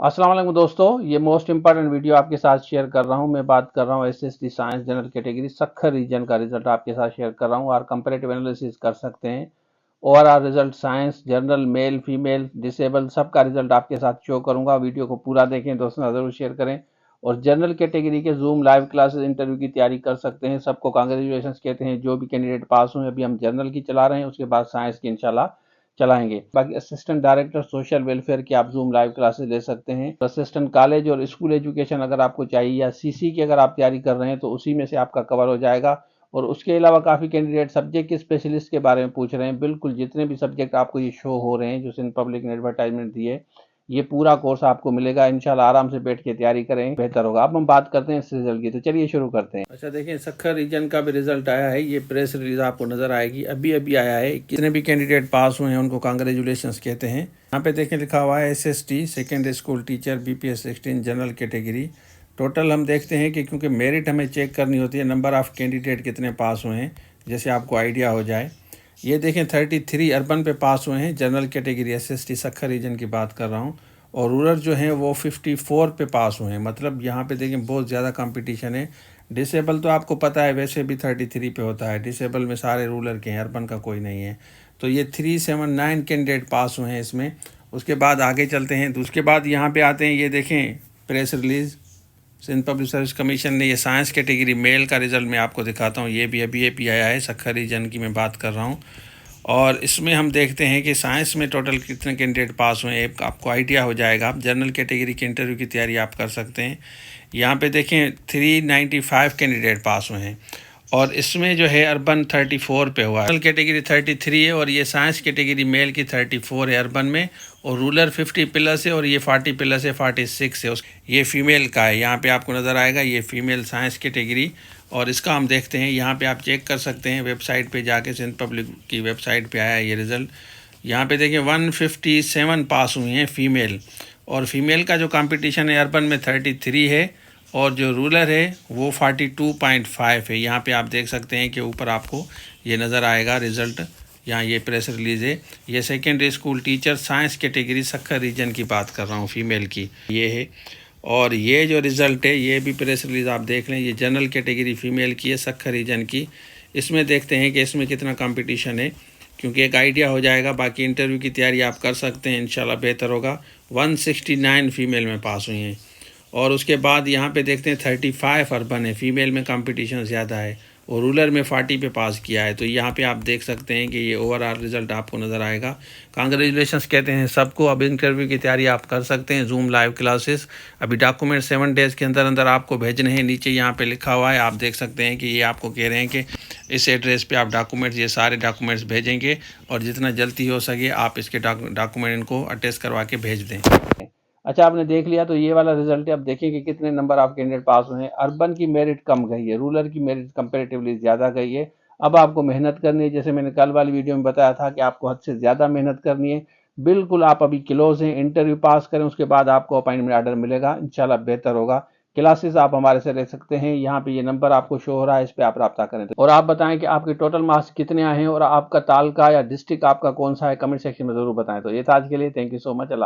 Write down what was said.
अस्सलाम वालेकुम दोस्तों, ये मोस्ट इंपॉर्टेंट वीडियो आपके साथ शेयर कर रहा हूँ। मैं बात कर रहा हूँ SST science general category Sukkur region का रिजल्ट आपके साथ शेयर कर रहा हूँ और कंपैरेटिव एनालिसिस कर सकते हैं। Overall result science general male female disable सबका रिजल्ट आपके साथ शो करूंगा। वीडियो को पूरा देखें, दोस्तों जरूर शेयर करें। और जनरल कैटेगरी के जूम लाइव क्लासेस इंटरव्यू की तैयारी कर सकते हैं। सबको कांग्रेचुलेशन कहते हैं जो भी कैंडिडेट पास हुए। अभी हम जनरल की चला रहे हैं, उसके बाद साइंस की इंशाल्लाह चलाएंगे। बाकी असिस्टेंट डायरेक्टर सोशल वेलफेयर की आप जूम लाइव क्लासेस ले सकते हैं। असिस्टेंट कॉलेज और स्कूल एजुकेशन अगर आपको चाहिए या सीसी की अगर आप तैयारी कर रहे हैं तो उसी में से आपका कवर हो जाएगा। और उसके अलावा काफ़ी कैंडिडेट सब्जेक्ट के स्पेशलिस्ट के बारे में पूछ रहे हैं। बिल्कुल जितने भी सब्जेक्ट आपको ये शो हो रहे हैं जो सिंध पब्लिक ने एडवर्टाइजमेंट दी है, ये पूरा कोर्स आपको मिलेगा। इंशाल्लाह आराम से बैठ के तैयारी करें, बेहतर होगा। अब हम बात करते हैं इस रिजल्ट की, तो चलिए शुरू करते हैं। अच्छा देखिए, सक्खर रीजन का भी रिजल्ट आया है। ये प्रेस रिलीज आपको नजर आएगी, अभी अभी आया है। कितने भी कैंडिडेट पास हुए हैं उनको कांग्रेचुलेशन कहते हैं। यहाँ पे देखें लिखा हुआ है SST second school teacher BPS 16 general category. Total हम देखते हैं कि क्योंकि मेरिट हमें चेक करनी होती है, नंबर ऑफ़ कैंडिडेट कितने पास हुए हैं, जैसे आपको आइडिया हो जाए। ये देखें 33 अर्बन पे पास हुए हैं, general category SST Sukkur region की बात कर रहा हूँ। और रूरल जो है वो 54 पे पास हुए हैं। मतलब यहाँ पे देखें बहुत ज़्यादा कंपटीशन है। डिसेबल तो आपको पता है वैसे भी 33 पे होता है। डिसेबल में सारे रूरल के हैं, अर्बन का कोई नहीं है। तो ये 379 कैंडिडेट पास हुए हैं इसमें। उसके बाद आगे चलते हैं। तो उसके बाद यहाँ पे आते हैं, ये देखें press release Sindh public service commission ने ये साइंस कैटेगरी मेल का रिज़ल्ट मैं आपको दिखाता हूँ। ये भी अभी आया है, सक्खर रीजन की मैं बात कर रहा हूँ। और इसमें हम देखते हैं कि साइंस में टोटल कितने कैंडिडेट पास हुए हैं, आपको आइडिया हो जाएगा। आप जनरल कैटेगरी के इंटरव्यू की तैयारी आप कर सकते हैं। यहाँ पे देखें 395 कैंडिडेट पास हुए हैं। और इसमें जो है अर्बन 34 पे हुआ है, जनरल कैटेगरी 33 है और ये साइंस कैटेगरी मेल की 34 है अर्बन में। और रूरल 50 प्लस है और ये 40 प्लस है, 46 है। ये फीमेल का है, यहाँ पे आपको नज़र आएगा ये फीमेल साइंस कैटेगरी। और इसका हम देखते हैं, यहाँ पे आप चेक कर सकते हैं वेबसाइट पे जाके, सिंध पब्लिक की वेबसाइट पे आया है ये रिज़ल्ट। यहाँ पे देखिए 157 पास हुई हैं फीमेल। और फीमेल का जो कंपटीशन है अर्बन में 33 है और जो रूरल है वो 42.5 है। यहाँ पे आप देख सकते हैं कि ऊपर आपको ये नज़र आएगा रिज़ल्ट। यहाँ ये प्रेस रिलीज़ है। ये secondary school teacher science category Sukkur region की बात कर रहा हूँ, फीमेल की ये है। और ये जो रिज़ल्ट है ये भी प्रेस रिलीज़ आप देख लें। ये जनरल कैटेगरी फ़ीमेल की है, सक्खर रीजन की। इसमें देखते हैं कि इसमें कितना कंपटीशन है, क्योंकि एक आइडिया हो जाएगा। बाकी इंटरव्यू की तैयारी आप कर सकते हैं, इंशाल्लाह बेहतर होगा। 169 फीमेल में पास हुई हैं। और उसके बाद यहाँ पे देखते हैं 35 अर्बन है, फीमेल में कंपटीशन ज़्यादा है। और रूरल में 40 पे पास किया है। तो यहाँ पे आप देख सकते हैं कि ये ओवरऑल रिज़ल्ट आपको नज़र आएगा। कांग्रेचुलेशंस कहते हैं सबको। अब इंटरव्यू की तैयारी आप कर सकते हैं, जूम लाइव क्लासेस। अभी डॉक्यूमेंट 7 डेज़ के अंदर अंदर आपको भेजने हैं। नीचे यहाँ पे लिखा हुआ है, आप देख सकते हैं कि ये आपको कह रहे हैं कि इस एड्रेस पे आप डॉक्यूमेंट्स, ये सारे डॉक्यूमेंट्स भेजेंगे। और जितना जल्दी हो सके आप इसके डॉक्यूमेंट इनको अटैच करवा के भेज दें। अच्छा, आपने देख लिया, तो ये वाला रिजल्ट है। अब देखिए कि कितने नंबर आप कैंडिडेट पास हुए हैं। अर्बन की मेरिट कम गई है, रूरल की मेरिट कंपेरेटिवली ज़्यादा गई है। अब आपको मेहनत करनी है, जैसे मैंने कल वाली वीडियो में बताया था कि आपको हद से ज़्यादा मेहनत करनी है। बिल्कुल आप अभी क्लोज हैं, इंटरव्यू पास करें, उसके बाद आपको अपॉइंटमेंट ऑर्डर मिलेगा, इंशाल्लाह बेहतर होगा। क्लासेस आप हमारे से ले सकते हैं। यहाँ पे ये नंबर आपको शो हो रहा है, इस पर आप रब्ता करें। और आप बताएं कि आपके टोटल मार्क्स कितने आए हैं और आपका तालका या डिस्ट्रिक्ट आपका कौन सा है, कमेंट सेक्शन में ज़रूर बताएं। तो ये था आज के लिए, थैंक यू सो मच।